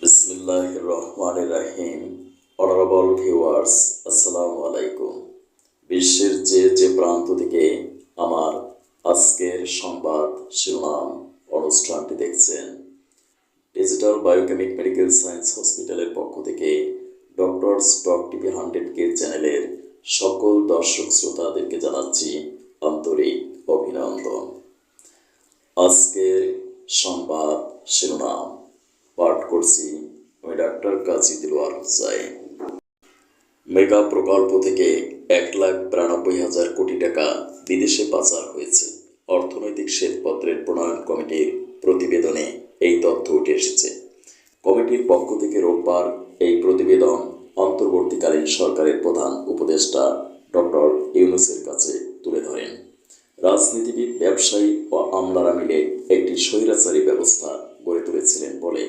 বিসমিল্লাহির রহমানির রহিম। Honourable viewers, আসসালামু আলাইকুম। বিশ্বের যে প্রান্ত থেকে আমার আজকের সংবাদ শিরোনাম অনুষ্ঠানটি দেখছেন, ডিজিটাল বায়োকেমিক মেডিকেল সায়েন্স হসপিটালের পক্ষ থেকে ডক্টরস টক টিভি 100K চ্যানেলের সকল দর্শক শ্রোতাদেরকে জানাচ্ছি আন্তরিক অভিনন্দন। আজকের সংবাদ শিরোনাম পাঠ করছি আমি ডাক্তার কাজী দিলওয়ার হোসাইন। মেগা প্রকল্প থেকে 1,92,000 কোটি টাকা বিদেশে পাচার হয়েছে। অর্থনৈতিক শ্বেতপত্রের প্রণয়ন কমিটির প্রতিবেদনে এই তথ্য উঠে এসেছে। কমিটির পক্ষ থেকে রোববার এই প্রতিবেদন অন্তর্বর্তীকালীন সরকারের প্রধান উপদেষ্টা ডক্টর ইউনূসের কাছে তুলে ধরেন। রাজনীতিবিদ, ব্যবসায়ী ও আমলারা মিলে একটি স্বৈরাচারী ব্যবস্থা গড়ে তুলেছিলেন বলে